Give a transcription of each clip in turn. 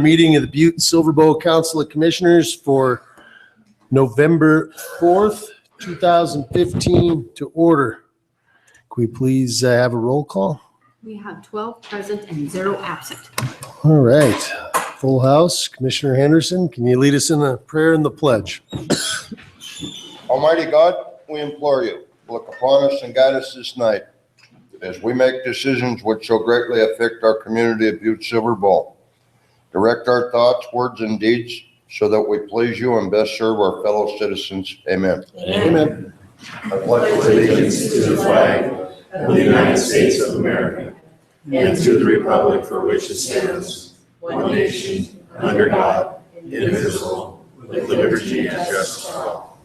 Meeting of the Butte-Silver Council of Commissioners for November 4th, 2015 to order. Can we please have a roll call? We have 12 present and 0 absent. All right, full house. Commissioner Henderson, can you lead us in the prayer and the pledge? Almighty God, we implore you, look upon us and guide us this night as we make decisions which shall greatly affect our community of Butte-Silver. Direct our thoughts, words, and deeds so that we please you and best serve our fellow citizens. Amen. Amen. I pledge allegiance to the flag of the United States of America and to the republic for which it stands, one nation, under God, indivisible, with liberty and justice for all.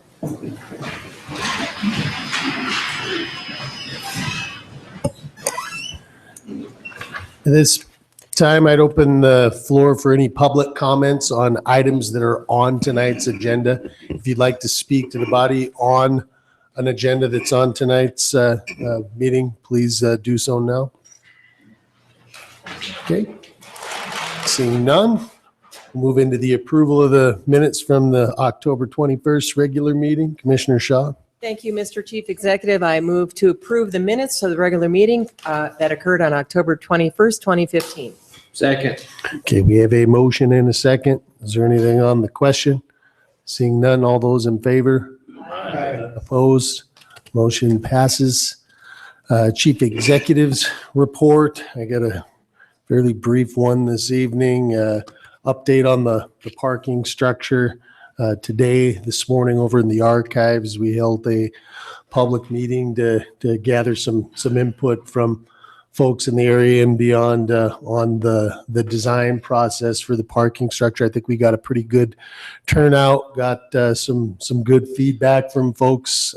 At this time, I'd open the floor for any public comments on items that are on tonight's agenda. If you'd like to speak to the body on an agenda that's on tonight's meeting, please do so now. Okay. Seeing none, we'll move into the approval of the minutes from the October 21st regular meeting. Commissioner Shaw. Thank you, Mr. Chief Executive. I move to approve the minutes of the regular meeting that occurred on October 21st, 2015. Second. Okay, we have a motion and a second. Is there anything on the question? Seeing none, all those in favor? Aye. Opposed? Motion passes. Chief Executive's report. I got a fairly brief one this evening. Update on the parking structure. This morning over in the archives, we held a public meeting to gather some input from folks in the area and beyond on the design process for the parking structure. I think we got a pretty good turnout, got some good feedback from folks.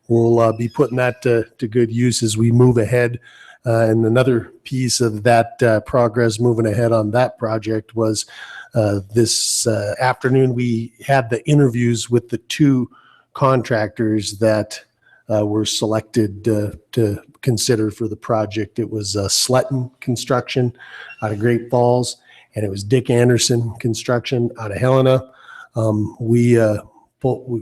We'll be putting that to good use as we move ahead. And another piece of that progress moving ahead on that project was this afternoon, we had the interviews with the 2 contractors that were selected to consider for the project. It was Sletton Construction out of Great Falls, and it was Dick Anderson Construction out of Helena. We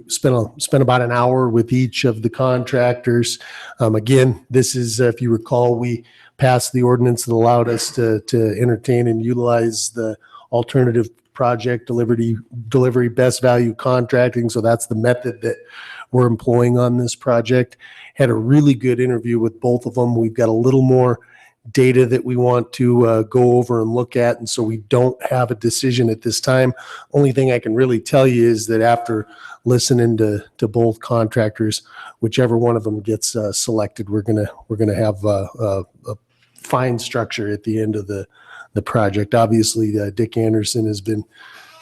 spent about an hour with each of the contractors. Again, this is, if you recall, we passed the ordinance that allowed us to entertain and utilize the alternative project delivery best value contracting. So that's the method that we're employing on this project. Had a really good interview with both of them. We've got a little more data that we want to go over and look at, and so we don't have a decision at this time. Only thing I can really tell you is that after listening to both contractors, whichever one of them gets selected, we're gonna have a fine structure at the end of the project. Obviously, Dick Anderson has been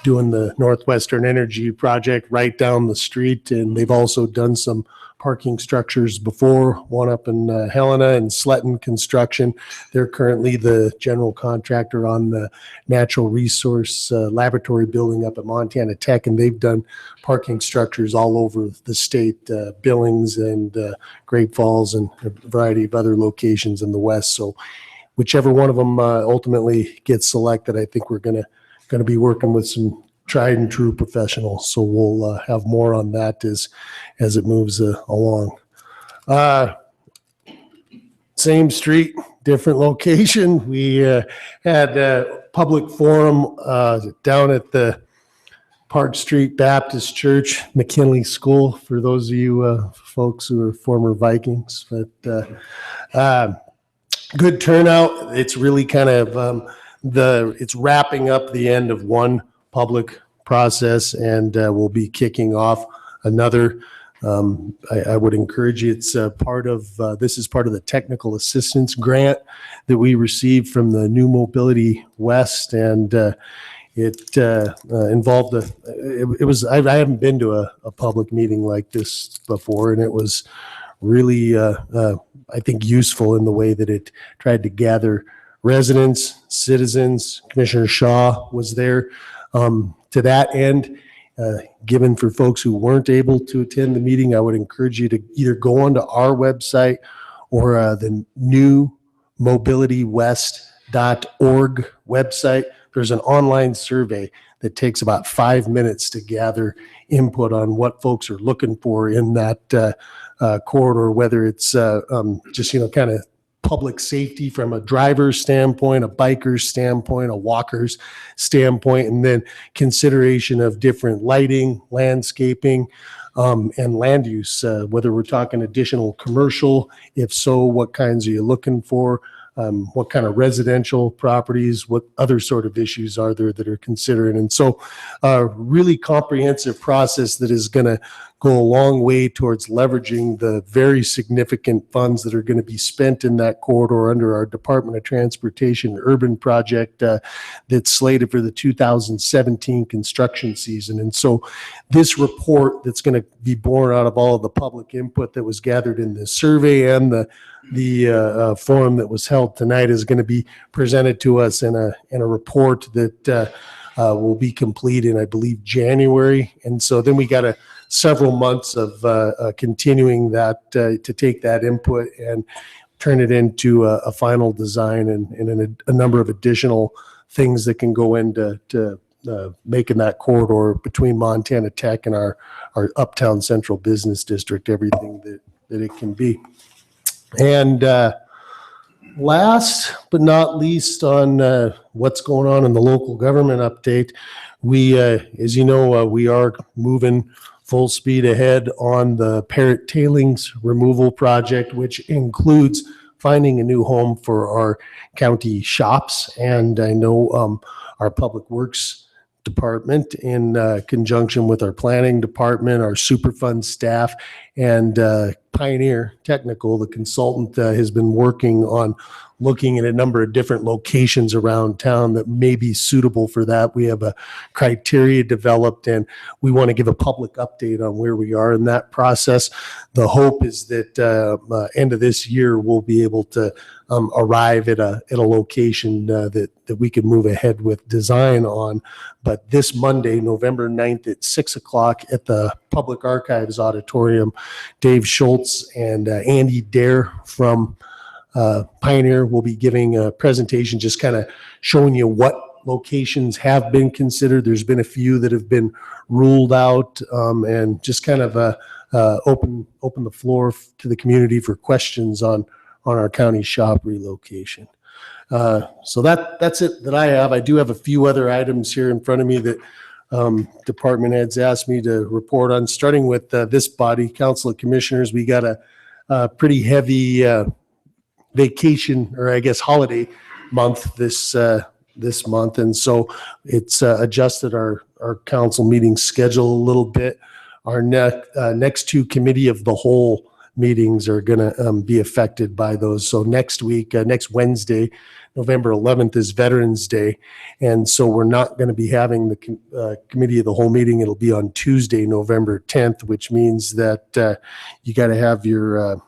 doing the Northwestern Energy project right down the street, and they've also done some parking structures before, one up in Helena and Sletton Construction. They're currently the general contractor on the natural resource laboratory building up at Montana Tech, and they've done parking structures all over the state, Billings and Great Falls and a variety of other locations in the West. So whichever one of them ultimately gets selected, I think we're going to be working with some tried and true professionals. So we'll have more on that as it moves along. Same street, different location. We had a public forum down at the Park Street Baptist Church, McKinley School, for those of you folks who are former Vikings. But good turnout. It's really kind of it's wrapping up the end of one public process, and we'll be kicking off another. I would encourage you. It's part of this is part of the technical assistance grant that we received from the New Mobility West, and it involved I haven't been to a public meeting like this before, and it was really I think useful in the way that it tried to gather residents, citizens. Commissioner Shaw was there. To that end, given for folks who weren't able to attend the meeting, I would encourage you to either go onto our website or the new mobilitywest.org website. there's an online survey that takes about 5 minutes to gather input on what folks are looking for in that corridor, whether it's just, kind of public safety from a driver's standpoint, a biker's standpoint, a walker's standpoint, and then consideration of different lighting, landscaping, and land use, whether we're talking additional commercial, if so, what kinds are you looking for? What kind of residential properties, what other sort of issues are there that are considered? And so really comprehensive process that is going to go a long way towards leveraging the very significant funds that are going to be spent in that corridor under our Department of Transportation urban project that's slated for the 2017 construction season. And so this report that's going to be born out of all of the public input that was gathered in this survey and the forum that was held tonight is going to be presented to us in a report that will be complete in, I believe, January. And so then we got several months of continuing that to take that input and turn it into a final design and a number of additional things that can go into making that corridor between Montana Tech and our Uptown Central Business District everything that it can be. And last but not least on what's going on in the local government update, we, as you know, we are moving full speed ahead on the Parrot tailings removal project, which includes finding a new home for our county shops. And I know our Public Works Department, in conjunction with our planning department, our Superfund staff, and Pioneer Technical, the consultant, has been working on looking at a number of different locations around town that may be suitable for that. We have a criteria developed, and we want to give a public update on where we are in that process. The hope is that end of this year, we'll be able to arrive at a location that we can move ahead with design on. But this Monday, November 9th at 6 o'clock at the Public Archives Auditorium, Dave Schultz and Andy Dare from Pioneer will be giving a presentation just kind of showing you what locations have been considered. There's been a few that have been ruled out, and just kind of open the floor to the community for questions on our county shop relocation. So that's it that I have. I do have a few other items here in front of me that department heads asked me to report on, starting with this body, Council of Commissioners. We got a pretty heavy vacation, or I guess holiday month this month, and so it's adjusted our council meeting schedule a little bit. Our next two committee of the whole meetings are going to be affected by those. So next week, next Wednesday, November 11th, is Veterans Day, and so we're not going to be having the committee of the whole meeting. It'll be on Tuesday, November 10th, which means that you got to have your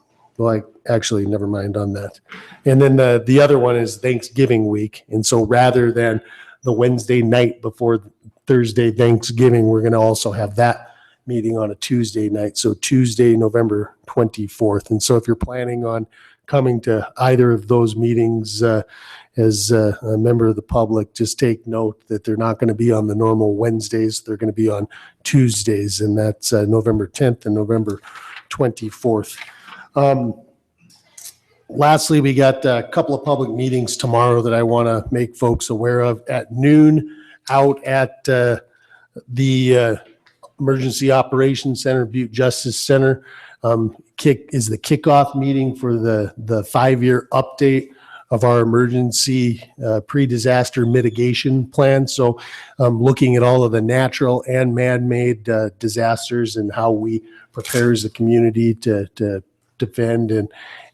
actually, never mind on that. And then the other one is Thanksgiving week. And so rather than the Wednesday night before Thursday Thanksgiving, we're going to also have that meeting on a Tuesday night. So Tuesday, November 24th. And so if you're planning on coming to either of those meetings as a member of the public, just take note that they're not going to be on the normal Wednesdays. They're going to be on Tuesdays, and that's November 10th and November 24th. Lastly, we got a couple of public meetings tomorrow that I want to make folks aware of. At noon, out at the Emergency Operations Center, Butte Justice Center, is the kickoff meeting for the 5-year update of our emergency pre-disaster mitigation plan. So looking at all of the natural and man-made disasters and how we prepare as a community to defend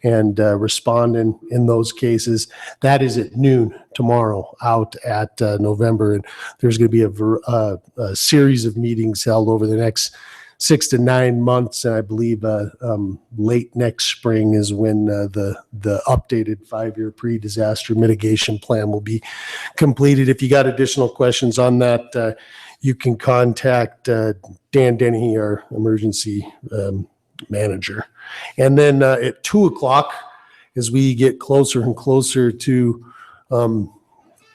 and respond in those cases. That is at noon tomorrow out at November. And there's going to be a series of meetings held over the next 6 to 9 months. And I believe late next spring is when the updated 5-year pre-disaster mitigation plan will be completed. If you got additional questions on that, you can contact Dan Dennehy, our emergency manager. And then at 2 o'clock, as we get closer and closer to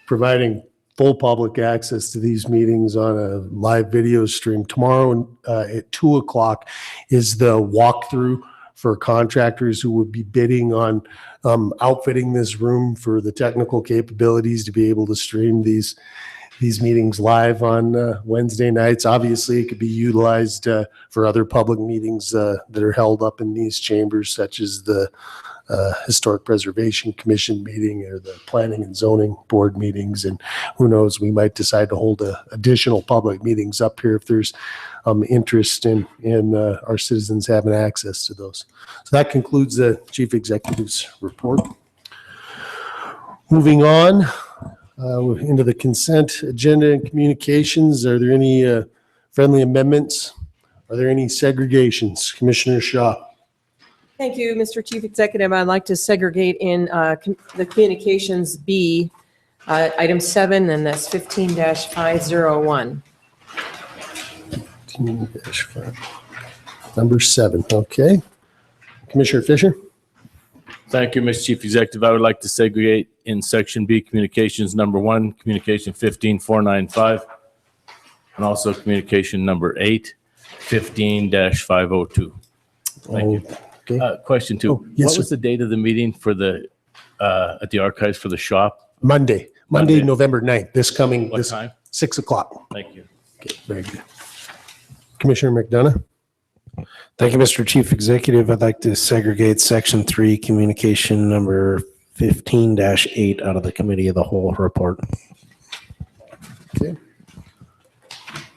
providing full public access to these meetings on a live video stream. Tomorrow at 2:00 is the walkthrough for contractors who would be bidding on outfitting this room for the technical capabilities to be able to stream these meetings live on Wednesday nights. Obviously, it could be utilized for other public meetings that are held up in these chambers, such as the Historic Preservation Commission meeting or the Planning and Zoning Board meetings. And who knows, we might decide to hold additional public meetings up here if there's interest in our citizens having access to those. So that concludes the Chief Executive's report. Moving on into the consent agenda and communications. Are there any friendly amendments? Are there any segregations? Commissioner Shaw. Thank you, Mr. Chief Executive. I'd like to segregate in the communications B, item 7, and that's 15-501. 15-5. Number 7, okay. Commissioner Fisher? Thank you, Mr. Chief Executive. I would like to segregate in section B, communications number 1, communication 15495, and also communication number 8, 15-502. Thank you. Okay. Question 2. Oh, yes, what sir. was the date of the meeting for at the archives for the shop? Monday, Monday. November 9th, this coming, What this time? 6:00. Thank you. Okay, very good. Commissioner McDonough? Thank you, Mr. Chief Executive. I'd like to segregate Section 3, communication number 15-8 out of the Committee of the Whole report. Okay.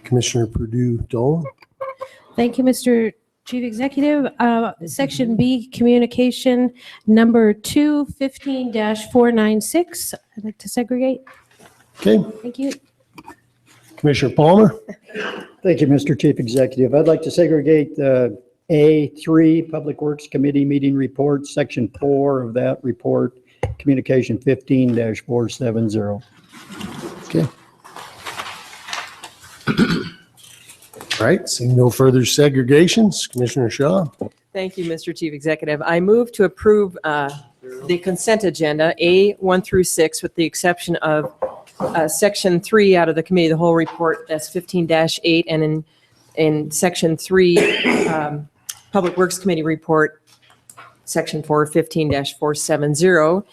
Commissioner Purdue Dolan? Thank you, Mr. Chief Executive. Section B, communication number 2, 15-496. I'd like to segregate. Okay. Thank you. Commissioner Palmer? Thank you, Mr. Chief Executive. I'd like to segregate A3, Public Works Committee Meeting Report, Section 4 of that report, Communication 15-470. Okay. All right, seeing no further segregations, Commissioner Shaw? Thank you, Mr. Chief Executive. I move to approve the consent agenda, A 1 through 6, with the exception of Section 3 out of the Committee of the Whole report, that's 15-8, and in Section 3, Public Works Committee report, Section 4, 15-470,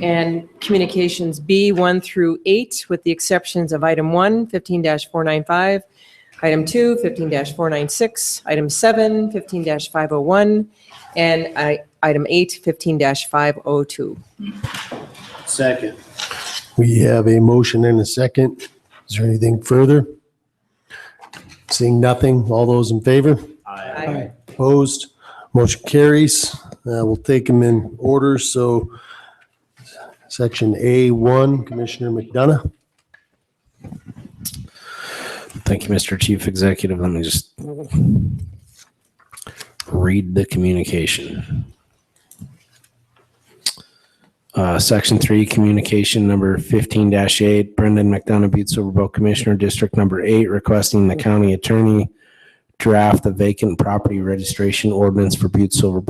and communications B 1 through 8, with the exceptions of item 1, 15-495, item 2, 15-496, item 7, 15-501, and item 8, 15-502. Second. We have a motion and a second. Is there anything further? Seeing nothing, all those in favor? Aye. Opposed? Motion carries. We'll take them in order. So section A1, Commissioner McDonough. Thank you, Mr. Chief Executive. Let me just read the communication. Section 3, communication number 15-8, Brendan McDonough, Butte-Silver Commissioner, District number 8, requesting the county attorney draft the vacant property registration ordinance for Butte-Silver.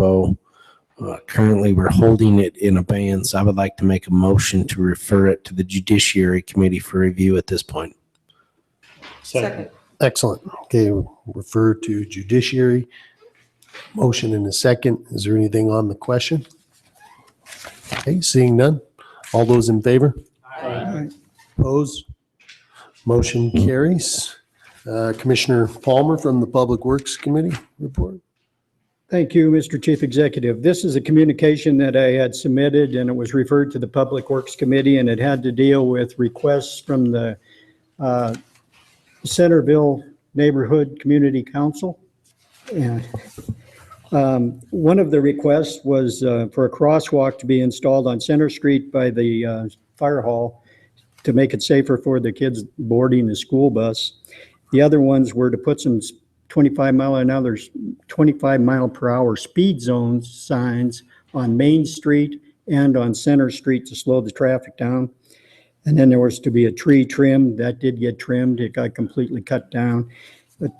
Currently, we're holding it in abeyance. I would like to make a motion to refer it to the Judiciary Committee for review at this point. Second. Excellent. Okay, we'll refer to judiciary. Motion in a second. Is there anything on the question? Okay, seeing none. All those in favor? Aye. Opposed? Motion carries. Commissioner Palmer from the Public Works Committee report. Thank you, Mr. Chief Executive. This is a communication that I had submitted, and it was referred to the Public Works Committee, and it had to deal with requests from the Centerville Neighborhood Community Council. And one of the requests was for a crosswalk to be installed on Center Street by the fire hall to make it safer for the kids boarding the school bus. The other ones were to put some 25 mile per hour speed zone signs on Main Street and on Center Street to slow the traffic down. And then there was to be a tree trim. That did get trimmed. It got completely cut down. But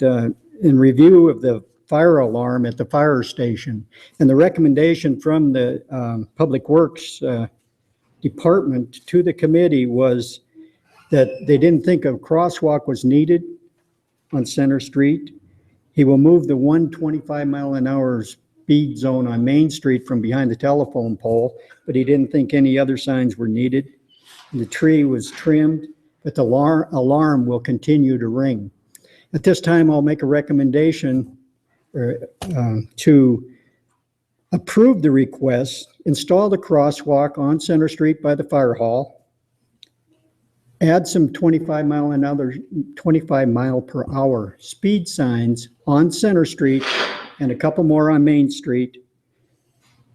in review of the fire alarm at the fire station, and the recommendation from the Public Works Department to the committee was that they didn't think a crosswalk was needed on Center Street. He will move the 125-mile-an-hour speed zone on Main Street from behind the telephone pole, but he didn't think any other signs were needed. The tree was trimmed, but the alarm will continue to ring. At this time, I'll make a recommendation to approve the request, install the crosswalk on Center Street by the fire hall, add some 25 mile per hour speed signs on Center Street and a couple more on Main Street,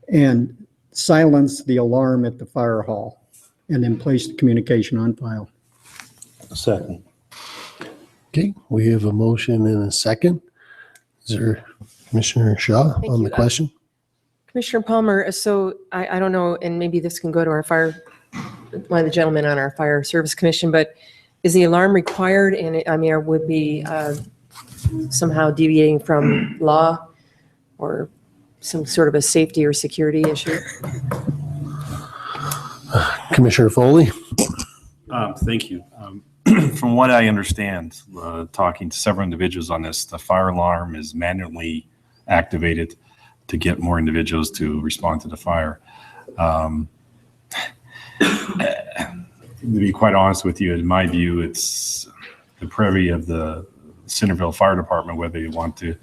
and silence the alarm at the fire hall, and then place the communication on file. Second. Okay, we have a motion and a second. Is there Commissioner Shaw Thank on you. the question? Commissioner Palmer, so I don't know, and maybe this can go to one of the gentlemen on our Fire Service Commission, but is the alarm required? And I mean, it would be somehow deviating from law or some sort of a safety or security issue? Commissioner Foley? Thank you. From what I understand, talking to several individuals on this, the fire alarm is manually activated to get more individuals to respond to the fire. To be quite honest with you, in my view, it's the privy of the Centerville Fire Department whether they want to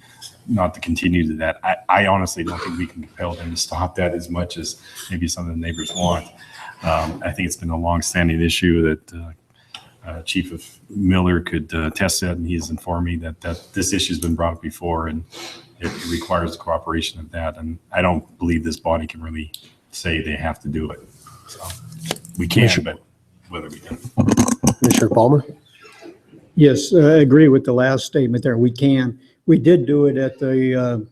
not to continue to that. I honestly don't think we can compel them to stop that as much as maybe some of the neighbors want. I think it's been a long-standing issue that Chief of Miller could test that, and he's informed me that this issue has been brought up before, and it requires the cooperation of that. And I don't believe this body can really say they have to do it. So we can, but whether we can. Commissioner Palmer? Yes, I agree with the last statement there. We can. We did do it at the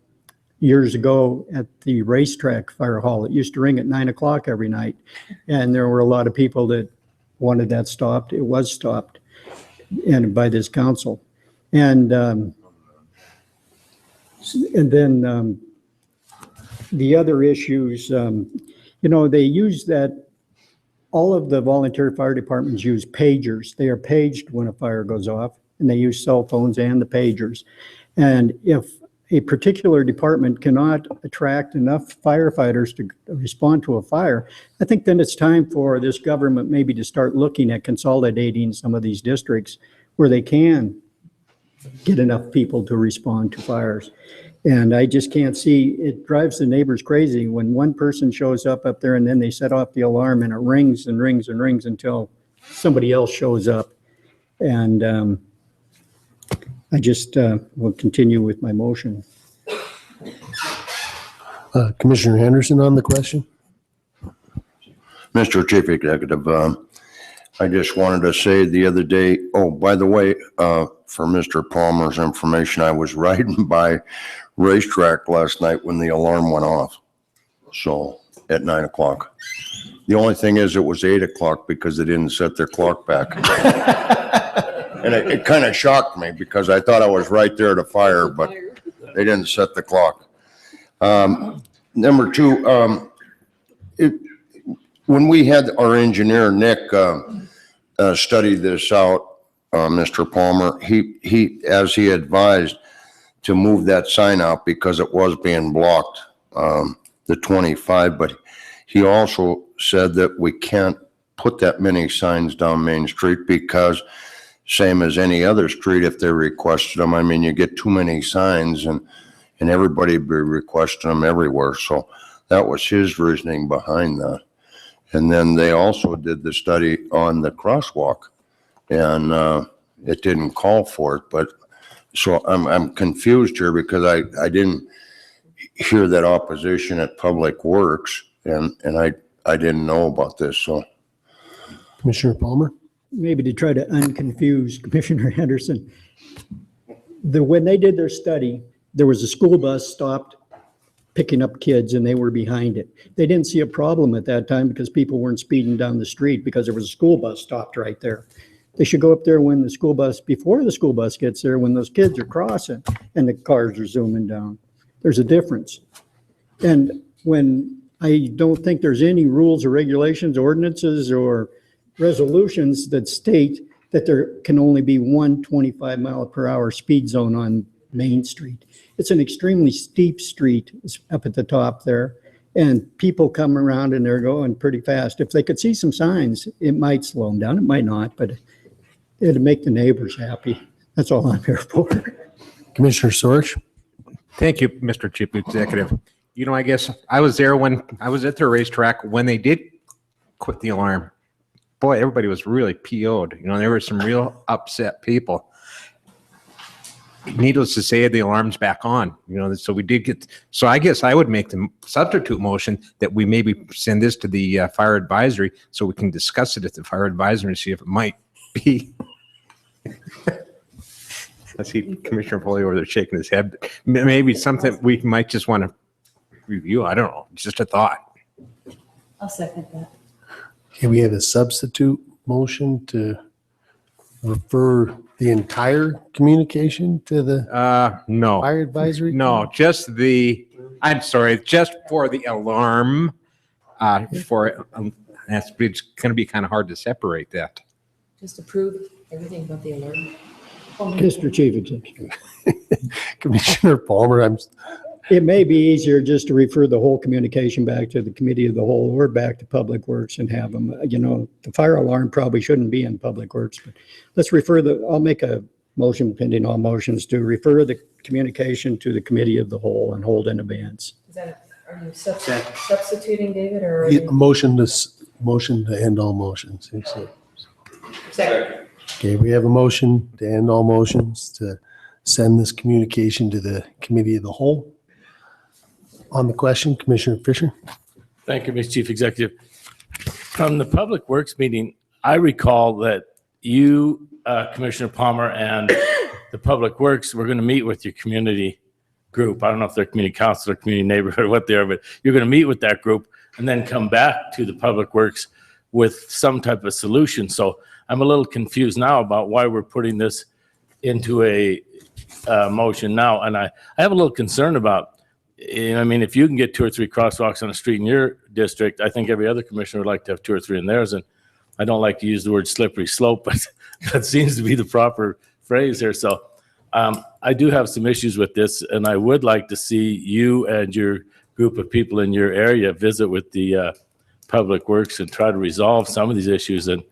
years ago at the racetrack fire hall. It used to ring at 9 o'clock every night, and there were a lot of people that wanted that stopped. It was stopped, and by this council, and then the other issues. They use that. All of the volunteer fire departments use pagers. They are paged when a fire goes off, and they use cell phones and the pagers. And if a particular department cannot attract enough firefighters to respond to a fire, I think then it's time for this government maybe to start looking at consolidating some of these districts where they can get enough people to respond to fires. And I just can't see, it drives the neighbors crazy when one person shows up there and then they set off the alarm and it rings and rings and rings until somebody else shows up. And I just will continue with my motion. Commissioner Henderson on the question? Mr. Chief Executive, I just wanted to say the other day, oh, by the way, for Mr. Palmer's information, I was riding by racetrack last night when the alarm went off. So at 9 o'clock. The only thing is it was 8 o'clock because they didn't set their clock back. And it kind of shocked me because I thought I was right there to fire, but they didn't set the clock. Number two, when we had our engineer, Nick, study this out, Mr. Palmer, he, as he advised, to move that sign out because it was being blocked, the 25, but he also said that we can't put that many signs down Main Street because same as any other street, if they requested them, I mean, you get too many signs and everybody be requesting them everywhere. So that was his reasoning behind that. And then they also did the study on the crosswalk, and it didn't call for it. But so I'm confused here because I didn't hear that opposition at Public Works, and I didn't know about this. So Commissioner Palmer? Maybe to try to unconfuse Commissioner Henderson. When they did their study, there was a school bus stopped picking up kids and they were behind it. They didn't see a problem at that time because people weren't speeding down the street because there was a school bus stopped right there. They should go up there when the school bus, before the school bus gets there, when those kids are crossing and the cars are zooming down. There's a difference. And when I don't think there's any rules or regulations, ordinances or resolutions that state that there can only be one 25-mile-per-hour speed zone on Main Street. It's an extremely steep street up at the top there, and people come around and they're going pretty fast. If they could see some signs, it might slow them down. It might not, but it'd make the neighbors happy. That's all I'm here for. Commissioner Sorge? Thank you, Mr. Chief Executive. You know, I guess I was there when I was at the racetrack when they did quit the alarm. Boy, everybody was really PO'd. You know, there were some real upset people. Needless to say, the alarm's back on, you know, so we did get, so I guess I would make the substitute motion that we maybe send this to the fire advisory so we can discuss it at the fire advisory and see if it might be. I see Commissioner Foley over there shaking his head. Maybe something we might just want to review. I don't know. Just a thought. I'll second that. Okay, we have a substitute motion to refer the entire communication to the No, fire advisory? no, just the, I'm sorry, just for the alarm. That's, it's going to be kind of hard to separate that. Just approve everything but the alert. Mr. Chief Executive. Commissioner Palmer, It may be easier just to refer the whole communication back to the committee of the whole or back to Public Works and have them, the fire alarm probably shouldn't be in Public Works, but let's I'll make a motion pending all motions to refer the communication to the committee of the whole and hold in abeyance. Is that, are you substituting, David, or? motion to end all motions. Second. Okay, we have a motion to end all motions to send this communication to the committee of the whole. On the question, Commissioner Fisher? Thank you, Mr. Chief Executive. From the Public Works meeting, I recall that you, Commissioner Palmer, and the Public Works were going to meet with your community group. I don't know if they're community council or community neighborhood or what they are, but you're going to meet with that group and then come back to the Public Works with some type of solution. So I'm a little confused now about why we're putting this into a motion now. And I have a little concern about, I mean, if you can get 2 or 3 crosswalks on a street in your district, I think every other commissioner would like to have 2 or 3 in theirs. And I don't like to use the word slippery slope, but that seems to be the proper phrase here. So I do have some issues with this, and I would like to see you and your group of people in your area visit with the Public Works and try to resolve some of these issues. And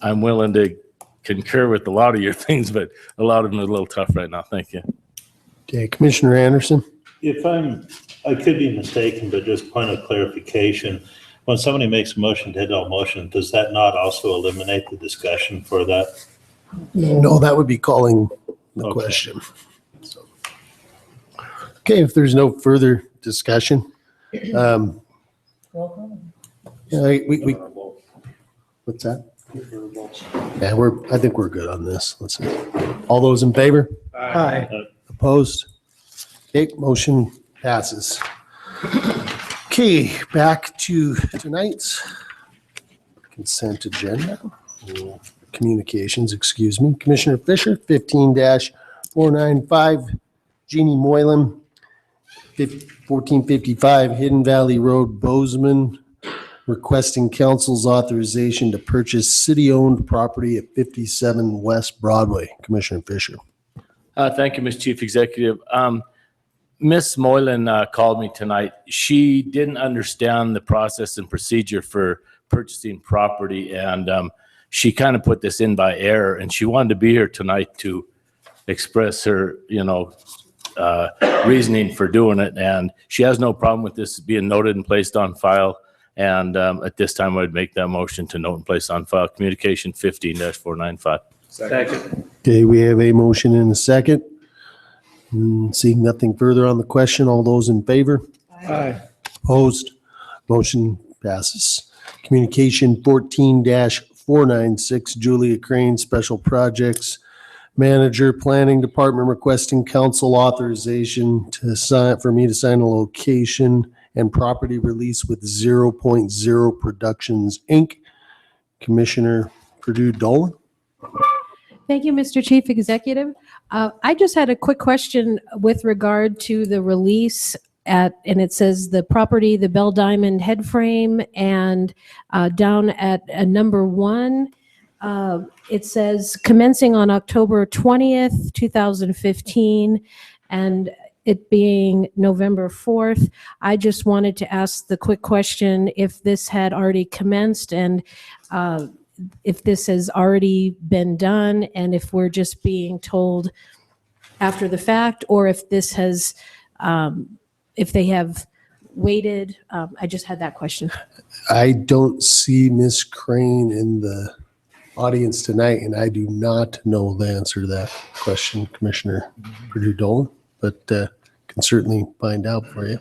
I'm willing to concur with a lot of your things, but a lot of them are a little tough right now. Thank you. Okay, Commissioner Anderson? If I could be mistaken, but just point of clarification, when somebody makes a motion to end all motion, does that not also eliminate the discussion for that? No, that would be calling the Okay. question. So, okay, if there's no further discussion, yeah, we what's that? Yeah, I think we're good on this. Let's see. All those in favor? Aye. Opposed? Okay, motion passes. Okay, back to tonight's consent agenda. Communications, excuse me. Commissioner Fisher, 15-495, Jeannie Moylan, 1455 Hidden Valley Road, Bozeman, requesting council's authorization to purchase city-owned property at 57 West Broadway. Commissioner Fisher. Thank you, Mr. Chief Executive. Ms. Moylan called me tonight. She didn't understand the process and procedure for purchasing property, and she kind of put this in by error, and she wanted to be here tonight to express her, reasoning for doing it, and she has no problem with this being noted and placed on file, and at this time, I'd make that motion to note and place on file communication 15-495. Second. Okay, we have a motion and a second. Seeing nothing further on the question, all those in favor? Aye. Opposed? Motion passes. Communication 14-496, Julia Crane, Special Projects Manager, Planning Department, requesting council authorization to sign, for me to sign a location and property release with 0.0 Productions, Inc. Commissioner Purdue Dolan. Thank you, Mr. Chief Executive. I just had a quick question with regard to the release and it says the property, the Bell Diamond head frame, and down at number 1, It says commencing on October 20th, 2015, and it being November 4th. I just wanted to ask the quick question if this had already commenced and if this has already been done and if we're just being told after the fact, or if this has, if they have waited. I just had that question. I don't see Ms. Crane in the audience tonight, and I do not know the answer to that question, Commissioner Purdue-Dolan, but can certainly find out for you.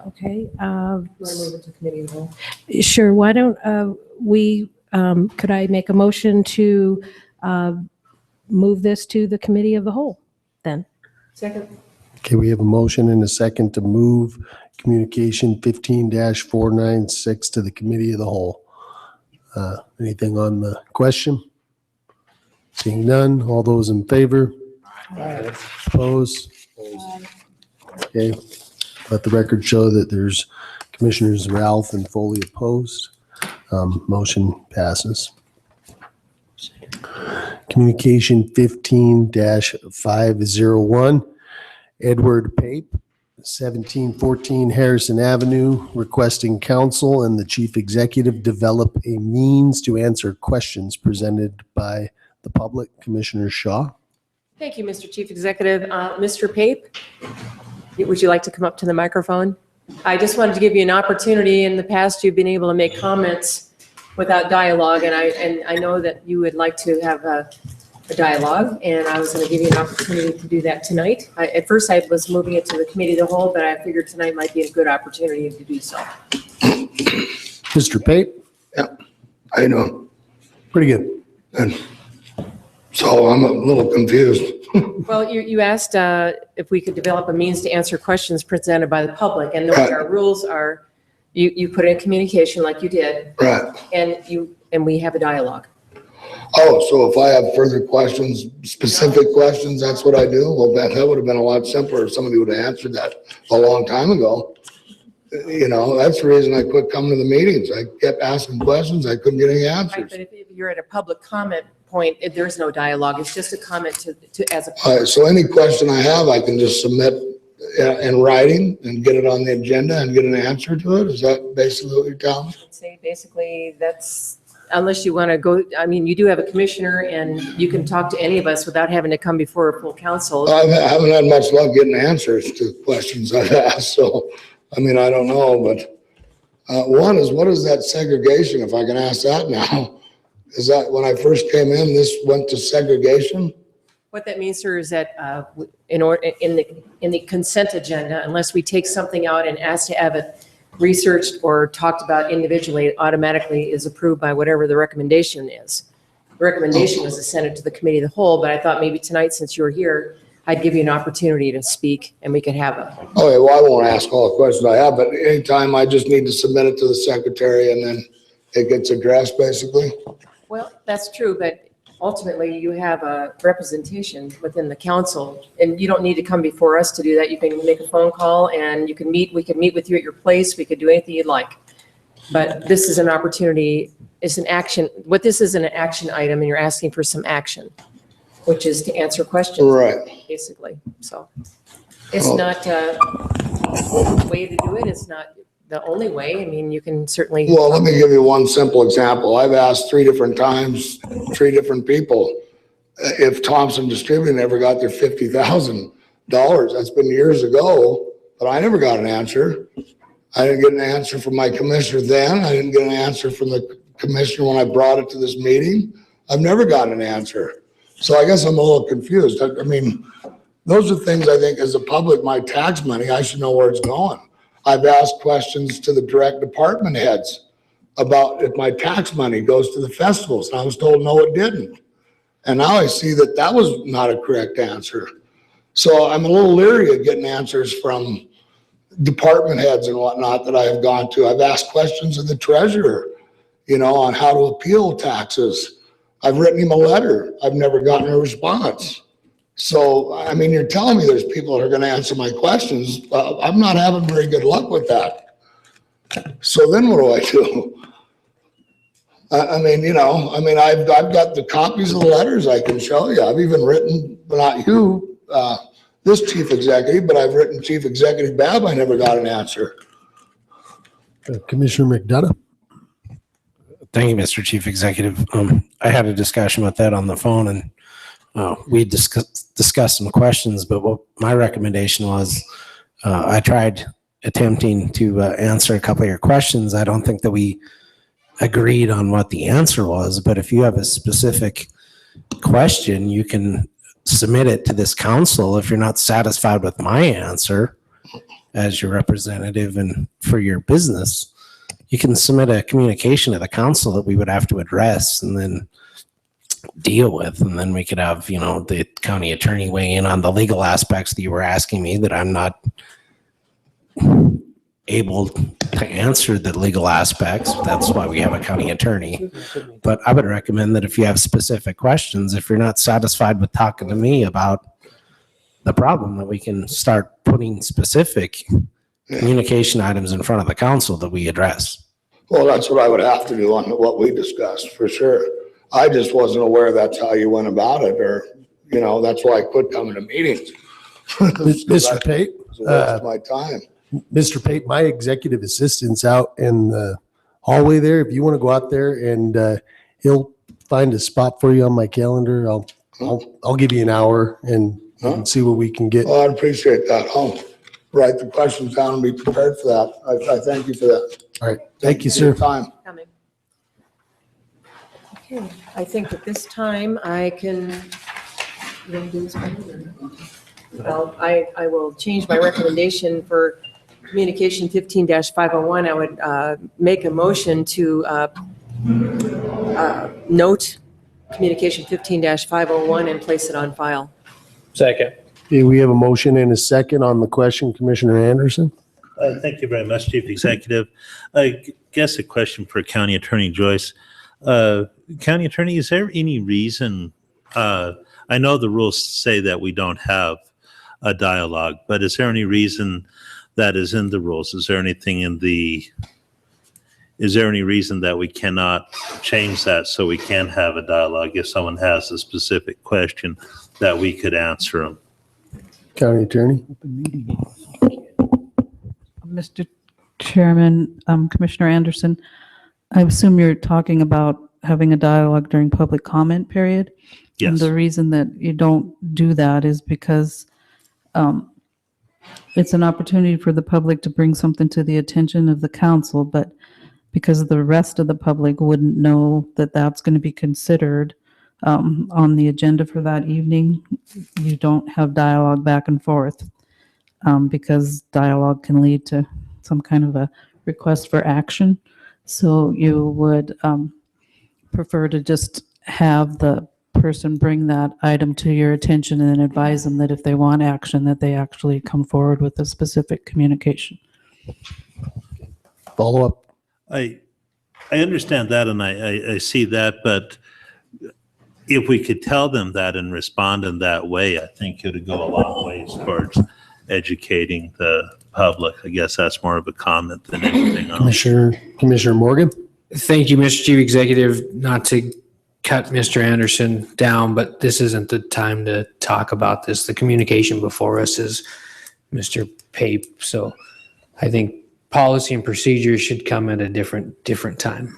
Okay. Do I move it to committee of the whole? Sure. Why don't we, could I make a motion to move this to the committee of the whole then? Second. Okay, we have a motion and a second to move communication 15-496 to the committee of the whole. Anything on the question? Seeing none, all those in favor? Opposed? Okay, let the record show that there's Commissioners Ralph and Foley opposed. Motion passes. Communication 15-501, Edward Pape, 1714 Harrison Avenue, requesting council and the chief executive develop a means to answer questions presented by the public. Commissioner Shaw. Thank you, Mr. Chief Executive. Mr. Pape, would you like to come up to the microphone? I just wanted to give you an opportunity. In the past, you've been able to make comments without dialogue, and I know that you would like to have a dialogue, and I was going to give you an opportunity to do that tonight. At first, I was moving it to the committee of the whole, but I figured tonight might be a good opportunity to do so. Mr. Pape. Yeah, I know. Pretty good. And so I'm a little confused. Well, you asked if we could develop a means to answer questions presented by the public, and the way our rules are, you put in communication like you did, Right. and we have a dialogue. Oh, so if I have further questions, specific questions, that's what I do? Well, that would have been a lot simpler if somebody would have answered that a long time ago. You know, that's the reason I quit coming to the meetings. I kept asking questions. I couldn't get any Right, answers. but if you're at a public comment point, there's no dialogue. It's just a comment to as a. All right, so any question I have, I can just submit in writing and get it on the agenda and get an answer to it? Is that basically what you're telling me? Say basically that's, unless you want to go, I mean, you do have a commissioner and you can talk to any of us without having to come before a full council. I haven't had much luck getting answers to questions I've asked, so, I mean, I don't know, but one is, what is that segregation, if I can ask that now? Is that, when I first came in, this went to segregation? What that means, sir, is that in the consent agenda, unless we take something out and ask to have it researched or talked about individually, it automatically is approved by whatever the recommendation is. The recommendation was to send it to the committee of the whole, but I thought maybe tonight, since you're here, I'd give you an opportunity to speak and we could have a. Okay, well, I won't ask all the questions I have, but anytime I just need to submit it to the secretary and then it gets addressed, basically? Well, that's true, but ultimately you have a representation within the council and you don't need to come before us to do that. You can make a phone call and you can meet, we can meet with you at your place. We could do anything you'd like. But this is an opportunity, it's an action. What this is an action item and you're asking for some action, which is to answer questions. Right. Basically, so. It's not a way to do it. It's not the only way. I mean, you can certainly. Well, let me give you one simple example. I've asked 3 different times, 3 different people, if Thompson Distributing ever got their $50,000. That's been years ago, but I never got an answer. I didn't get an answer from my commissioner then. I didn't get an answer from the commissioner when I brought it to this meeting. I've never gotten an answer. So I guess I'm a little confused. I mean, those are things I think as a public, my tax money, I should know where it's going. I've asked questions to the direct department heads about if my tax money goes to the festivals. And I was told, no, it didn't. And now I see that that was not a correct answer. So I'm a little leery of getting answers from department heads and whatnot that I have gone to. I've asked questions of the treasurer, you know, on how to appeal taxes. I've written him a letter. I've never gotten a response. So, I mean, you're telling me there's people that are going to answer my questions. I'm not having very good luck with that. So then what do I do? I mean, you know, I mean, I've got the copies of the letters I can show you. I've even written, but not you, this chief executive, but I've written Chief Executive Babb. I never got an answer. Commissioner McDonough. Thank you, Mr. Chief Executive. I had a discussion with Ed on the phone, and we discussed some questions, but what my recommendation was, I tried attempting to answer a couple of your questions. I don't think that we agreed on what the answer was, but if you have a specific question, you can submit it to this council. If you're not satisfied with my answer as your representative and for your business, you can submit a communication to the council that we would have to address and then deal with. And then we could have, you know, the county attorney weigh in on the legal aspects that you were asking me that I'm not able to answer the legal aspects. That's why we have a county attorney. But I would recommend that if you have specific questions, if you're not satisfied with talking to me about the problem, that we can start putting specific communication items in front of the council that we address. Well, that's what I would have to do on what we discussed, for sure. I just wasn't aware that's how you went about it, or, you know, that's why I quit coming to meetings. Mr. Pate. It's a waste of my time. Mr. Pate, my executive assistant's out in the hallway there. If you want to go out there and he'll find a spot for you on my calendar, I'll give you an hour and see what we can get. Well, I'd appreciate that. I'll write the questions down and be prepared for that. I thank you for that. All right. Thank you, sir. For your time. Coming. Okay, I think at this time I can, you want to do this one? Well, I will change my recommendation for communication 15-501. I would make a motion to note communication 15-501 and place it on file. Second. Okay, we have a motion and a second on the question, Commissioner Anderson. Thank you very much, Chief Executive. I guess a question for County Attorney Joyce. County Attorney, is there any reason, I know the rules say that we don't have a dialogue, but is there any reason that is in the rules? Is there anything is there any reason that we cannot change that so we can have a dialogue if someone has a specific question that we could answer them? County Attorney. Mr. Chairman, Commissioner Anderson, I assume you're talking about having a dialogue during public comment period? And Yes. the reason that you don't do that is because it's an opportunity for the public to bring something to the attention of the council, but because the rest of the public wouldn't know that that's going to be considered on the agenda for that evening, you don't have dialogue back and forth because dialogue can lead to some kind of a request for action. So you would prefer to just have the person bring that item to your attention and advise them that if they want action, that they actually come forward with a specific communication. Follow up. I understand that and I see that, but if we could tell them that and respond in that way, I think it would go a long ways towards educating the public. I guess that's more of a comment than anything else. Commissioner Morgan. Thank you, Mr. Chief Executive. Not to cut Mr. Anderson down, but this isn't the time to talk about this. The communication before us is Mr. Pape. So I think policy and procedures should come at a different time.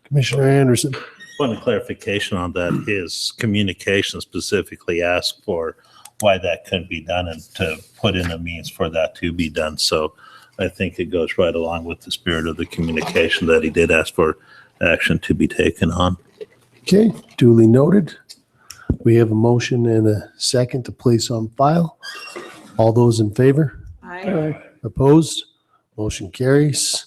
Commissioner Anderson. One clarification on that is communication specifically asked for why that couldn't be done and to put in a means for that to be done. So I think it goes right along with the spirit of the communication that he did ask for action to be taken on. Okay, duly noted. We have a motion and a second to place on file. All those in favor? Aye. Opposed? Motion carries.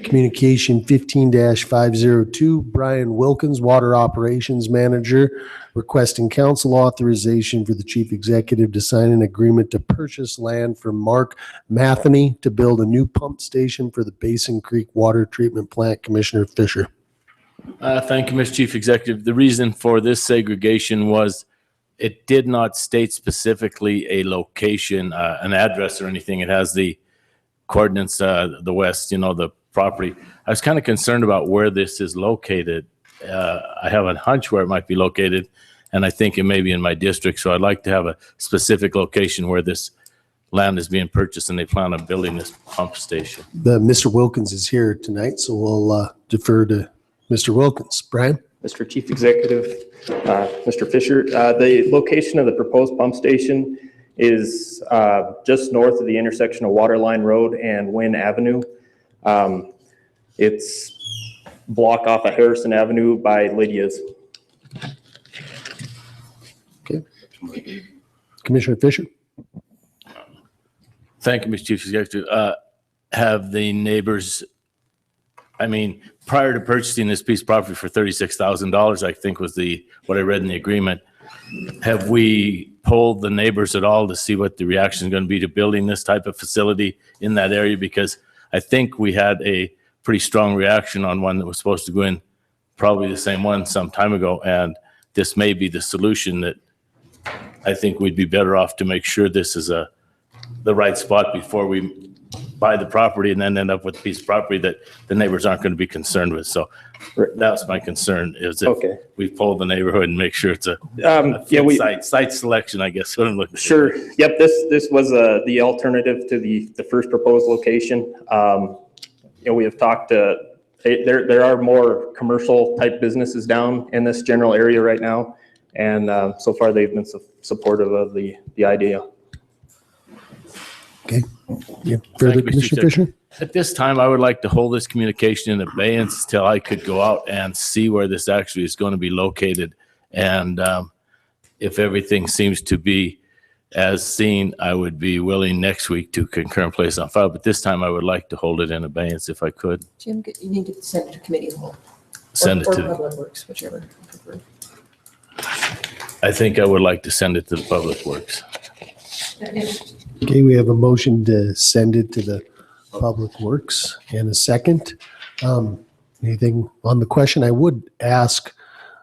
Communication 15-502, Brian Wilkins, Water Operations Manager, requesting council authorization for the chief executive to sign an agreement to purchase land from Mark Matheny to build a new pump station for the Basin Creek Water Treatment Plant. Commissioner Fisher. Thank you, Mr. Chief Executive. The reason for this segregation was it did not state specifically a location, an address or anything. It has the coordinates, the west, the property. I was kind of concerned about where this is located. I have a hunch where it might be located, and I think it may be in my district. So I'd like to have a specific location where this land is being purchased and they plan on building this pump station. Mr. Wilkins is here tonight, so we'll defer to Mr. Wilkins. Brian? Mr. Chief Executive, Mr. Fisher, the location of the proposed pump station is just north of the intersection of Waterline Road and Wynn Avenue. It's block off of Harrison Avenue by Lydia's. Okay. Commissioner Fisher? Thank you, Mr. Chief Executive. Have the neighbors, I mean, prior to purchasing this piece of property for $36,000, I think was what I read in the agreement, have we polled the neighbors at all to see what the reaction is going to be to building this type of facility in that area? Because I think we had a pretty strong reaction on one that was supposed to go in, probably the same one some time ago, and this may be the solution that I think we'd be better off to make sure this is the right spot before we buy the property and then end up with a piece of property that the neighbors aren't going to be concerned with. So that's my concern, is if we poll the neighborhood and make sure it's a site selection, I guess, what I'm looking for. Sure. Yep. This was the alternative to the first proposed location. We have talked to, there are more commercial type businesses down in this general area right now. And so far they've been supportive of the idea. Okay. Yeah. Further, Commissioner Fisher? At this time, I would like to hold this communication in abeyance till I could go out and see where this actually is going to be located. And if everything seems to be as seen, I would be willing next week to concur and place on file. But this time, I would like to hold it in abeyance if I could. Jim, you need to send it to committee of the whole. Send it to Public Works, whichever you prefer. I think I would like to send it to the Public Works. Okay, we have a motion to send it to the Public Works and a second. Anything on the question? I would ask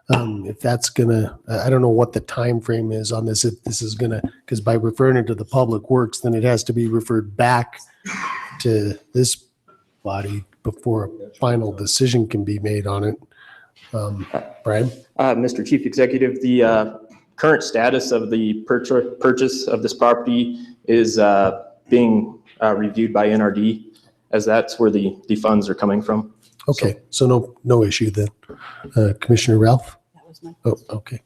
if that's gonna, I don't know what the time frame is on this, if this is gonna, because by referring it to the Public Works, then it has to be referred back to this body before a final decision can be made on it. Brian? Mr. Chief Executive, the current status of the purchase of this property is being reviewed by NRD, as that's where the funds are coming from. Okay, so no issue then. Commissioner Ralph? That was my. Oh, okay.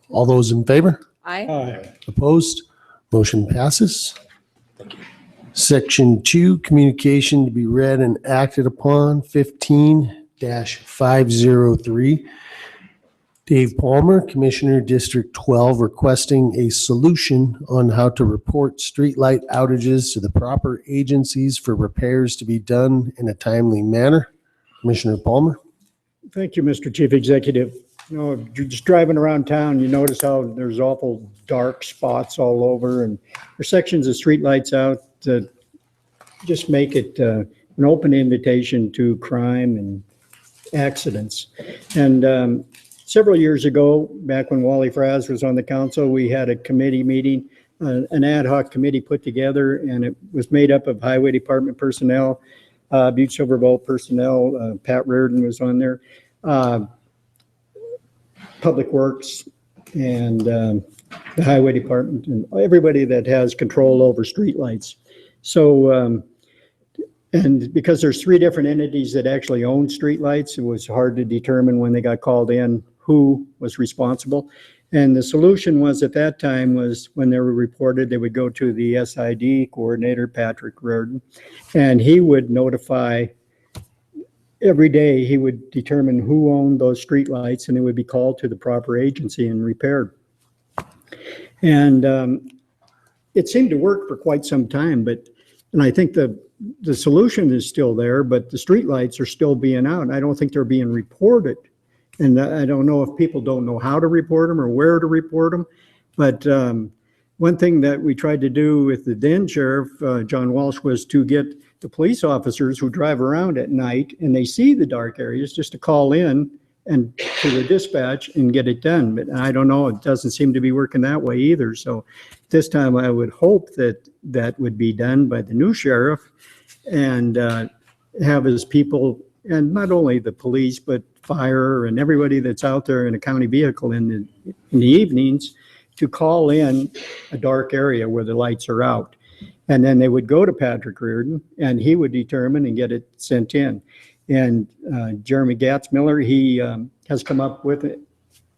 All those in favor? Aye. Opposed? Motion passes. Section 2, communication to be read and acted upon, 15-503. Dave Palmer, Commissioner, District 12, requesting a solution on how to report streetlight outages to the proper agencies for repairs to be done in a timely manner. Commissioner Palmer. Thank you, Mr. Chief Executive. You're just driving around town, you notice how there's awful dark spots all over, and there's sections of streetlights out that just make it an open invitation to crime and accidents. And several years ago, back when Wally Fraz was on the council, we had a committee meeting, an ad hoc committee put together, and it was made up of Highway Department personnel, Butte-Silver personnel, Pat Reardon was on there, Public Works, and the Highway Department, and everybody that has control over streetlights. So, and because there's 3 different entities that actually own streetlights, it was hard to determine when they got called in who was responsible. And the solution was, at that time, was when they were reported, they would go to the SID coordinator, Patrick Reardon, and he would notify every day. He would determine who owned those streetlights, and it would be called to the proper agency and repaired. And it seemed to work for quite some time, and I think the solution is still there, but the streetlights are still being out. I don't think they're being reported. And I don't know if people don't know how to report them or where to report them. But one thing that we tried to do with the then sheriff, John Walsh, was to get the police officers who drive around at night and they see the dark areas just to call in and to the dispatch and get it done. But I don't know, it doesn't seem to be working that way either. So this time I would hope that that would be done by the new sheriff. And have his people, and not only the police, but fire and everybody that's out there in a county vehicle in the evenings, to call in a dark area where the lights are out. And then they would go to Patrick Reardon, and he would determine and get it sent in. And Jeremy Gatzmiller, he has come up with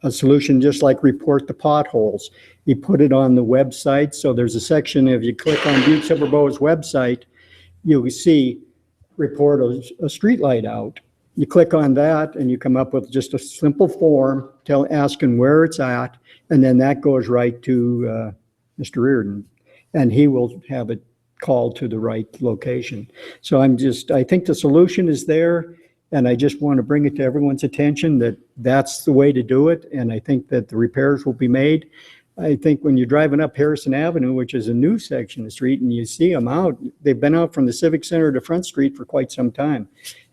a solution just like report the potholes. He put it on the website. So there's a section, if you click on Butte-Silver Bow's website, you'll see report a street light out. You click on that and you come up with just a simple form asking where it's at. And then that goes right to Mr. Reardon, and he will have it called to the right location. So I think the solution is there, and I just want to bring it to everyone's attention that that's the way to do it. And I think that the repairs will be made. I think when you're driving up Harrison Avenue, which is a new section of the street, and you see them out, they've been out from the Civic Center to Front Street for quite some time.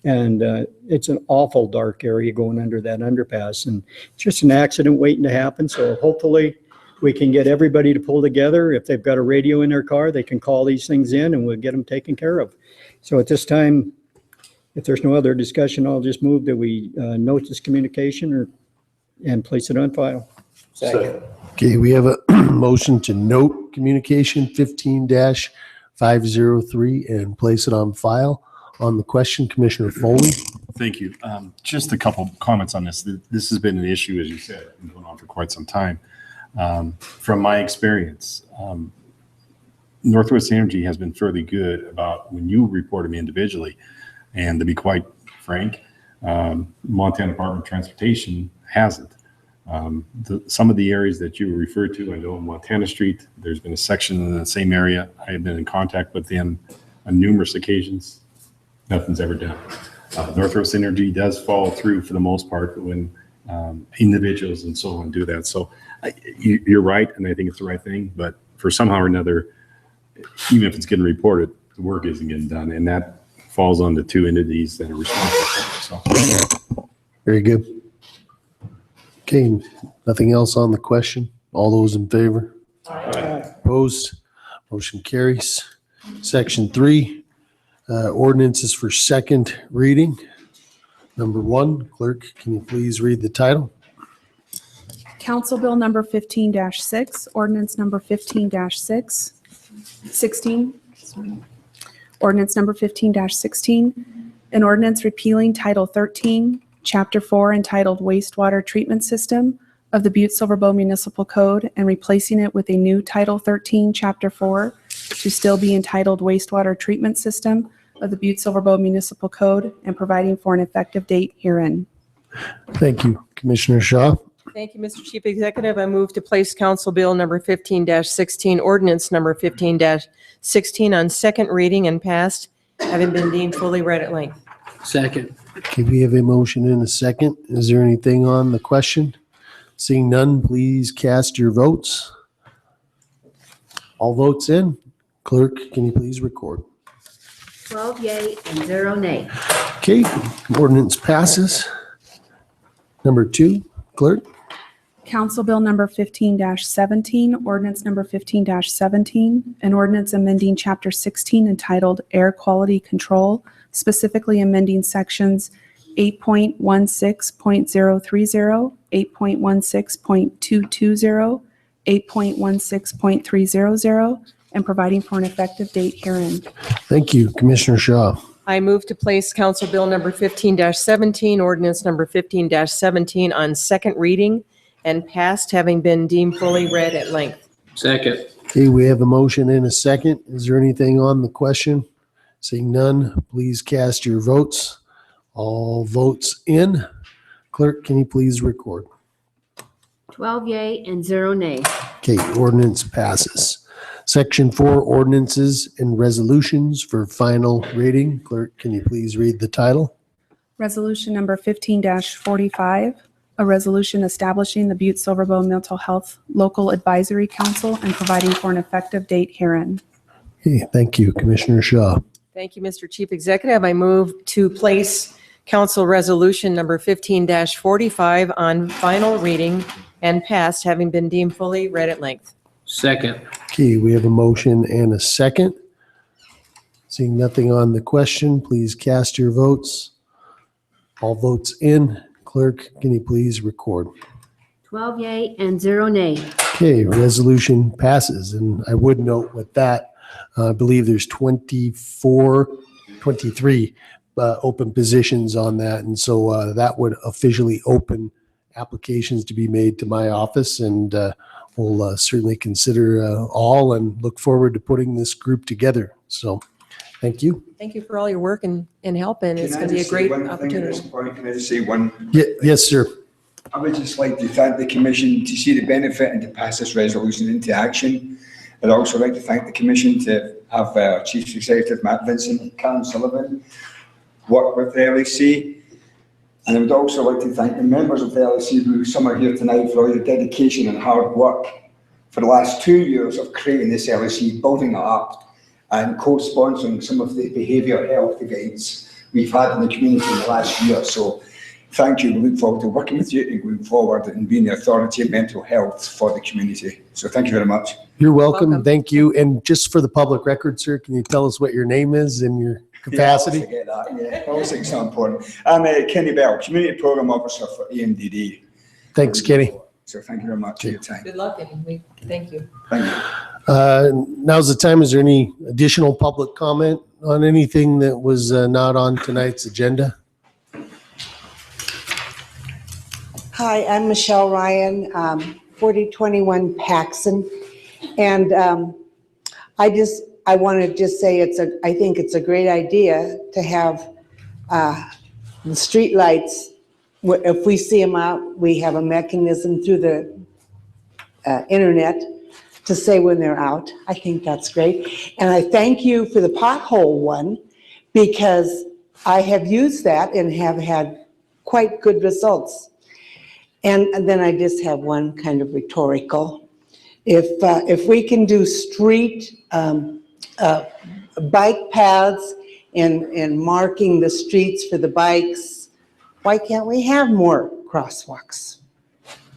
And it's an awful dark area going under that underpass, and it's just an accident waiting to happen. So hopefully we can get everybody to pull together. If they've got a radio in their car, they can call these things in and we'll get them taken care of. So at this time, if there's no other discussion, I'll just move that we note this communication and place it on file. Second. Okay, we have a motion to note communication 15-503 and place it on file. On the question, Commissioner Foley. Thank you. Just a couple comments on this. This has been an issue, as you said, been going on for quite some time. From my experience, Northwest Energy has been fairly good about when you report them individually. And to be quite frank, Montana Department of Transportation hasn't. Some of the areas that you referred to, I know on Montana Street, there's been a section in the same area. I have been in contact with them on numerous occasions. Nothing's ever done. Northwest Energy does follow through for the most part when individuals and so on do that. So you're right, and I think it's the right thing. But for somehow or another, even if it's getting reported, the work isn't getting done, and that falls on the two entities that are responsible for it. So. Very good. Okay, nothing else on the question? All those in favor? Aye. Opposed? Motion carries. Section 3. Ordinances for second reading. Number 1, clerk, can you please read the title? Council Bill number 15-6, ordinance number 15-16. Ordinance number 15-16, an ordinance repealing Title 13, Chapter 4 entitled Wastewater Treatment System of the Butte-Silver Bow Municipal Code and replacing it with a new Title 13, Chapter 4 to still be entitled Wastewater Treatment System of the Butte-Silver Bow Municipal Code and providing for an effective date herein. Thank you. Commissioner Shaw. Thank you, Mr. Chief Executive. I move to place Council Bill number 15-16, ordinance number 15-16 on second reading and passed, having been deemed fully read at length. Second. Okay, we have a motion and a second. Is there anything on the question? Seeing none, please cast your votes. All votes in. Clerk, can you please record? 12 yea and 0 nay. Okay, ordinance passes. Number 2, clerk. Council Bill number 15-17, ordinance number 15-17, an ordinance amending Chapter 16 entitled Air Quality Control, specifically amending sections 8.16.030, 8.16.220, 8.16.300, and providing for an effective date herein. Thank you. Commissioner Shaw. I move to place Council Bill number 15-17, ordinance number 15-17 on second reading and passed, having been deemed fully read at length. Second. Okay, we have a motion and a second. Is there anything on the question? Seeing none, please cast your votes. All votes in. Clerk, can you please record? 12 yea and 0 nay. Okay, ordinance passes. Section 4, ordinances and resolutions for final reading. Clerk, can you please read the title? Resolution number 15-45, a resolution establishing the Butte-Silver Bow Mental Health Local Advisory Council and providing for an effective date herein. Okay, thank you. Commissioner Shaw. Thank you, Mr. Chief Executive. I move to place Council Resolution number 15-45 on final reading and passed, having been deemed fully read at length. Second. Okay, we have a motion and a second. Seeing nothing on the question, please cast your votes. All votes in. Clerk, can you please record? 12 yea and 0 nay. Okay, resolution passes. And I would note with that, I believe there's 23 open positions on that. And so that would officially open applications to be made to my office. And we'll certainly consider all and look forward to putting this group together. So thank you. Thank you for all your work and help, and it's going to be a great opportunity. Can I just say one? Yes, sir. I would just like to thank the commission to see the benefit and to pass this resolution into action. I'd also like to thank the commission to have Chief Executive Matt Vincent and Karen Sullivan work with the LEC. And I would also like to thank the members of the LEC who some are here tonight for all your dedication and hard work for the last 2 years of creating this LEC, building it up and co-sponsoring some of the behavioural health events we've had in the community in the last year. So thank you. We look forward to working with you and going forward and being the authority of mental health for the community. So thank you very much. You're welcome. Thank you. And just for the public record, sir, can you tell us what your name is and your capacity? Yeah, I always forget that. Yeah, I always think it's so important. I'm Kenny Bell, Community Program Officer for EMDD. Thank Kenny. So thank you very much for your time. Good luck, and we thank you. Thank you. Now's the time. Is there any additional public comment on anything that was not on tonight's agenda? Hi, I'm Michelle Ryan, 4021 Paxson. And I want to just say I think it's a great idea to have the street lights. If we see them out, we have a mechanism through the internet to say when they're out. I think that's great. And I thank you for the pothole one, because I have used that and have had quite good results. And then I just have one kind of rhetorical. If we can do street bike paths and marking the streets for the bikes, why can't we have more crosswalks?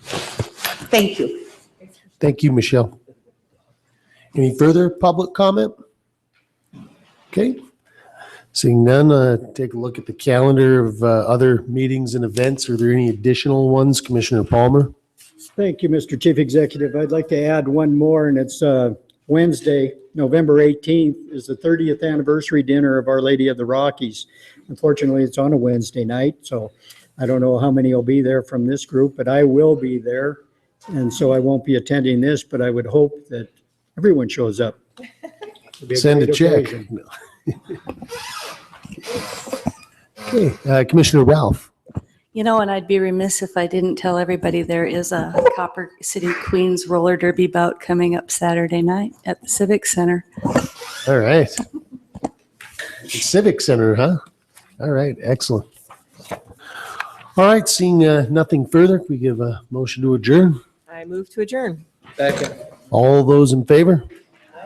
Thank you. Thank you, Michelle. Any further public comment? Okay. Seeing none, take a look at the calendar of other meetings and events. Are there any additional ones, Commissioner Palmer? Thank you, Mr. Chief Executive. I'd like to add one more, and it's Wednesday, November 18th, is the 30th anniversary dinner of Our Lady of the Rockies. Unfortunately, it's on a Wednesday night, so I don't know how many will be there from this group, but I will be there. And so I won't be attending this, but I would hope that everyone shows up. Send a check. Okay, Commissioner Ralph. You know, and I'd be remiss if I didn't tell everybody there is a Copper City Queens roller derby bout coming up Saturday night at the Civic Center. All right. The Civic Center, huh? All right, excellent. All right, seeing nothing further, we give a motion to adjourn. I move to adjourn. Second. All those in favor?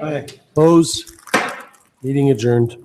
Aye. Opposed? Meeting adjourned.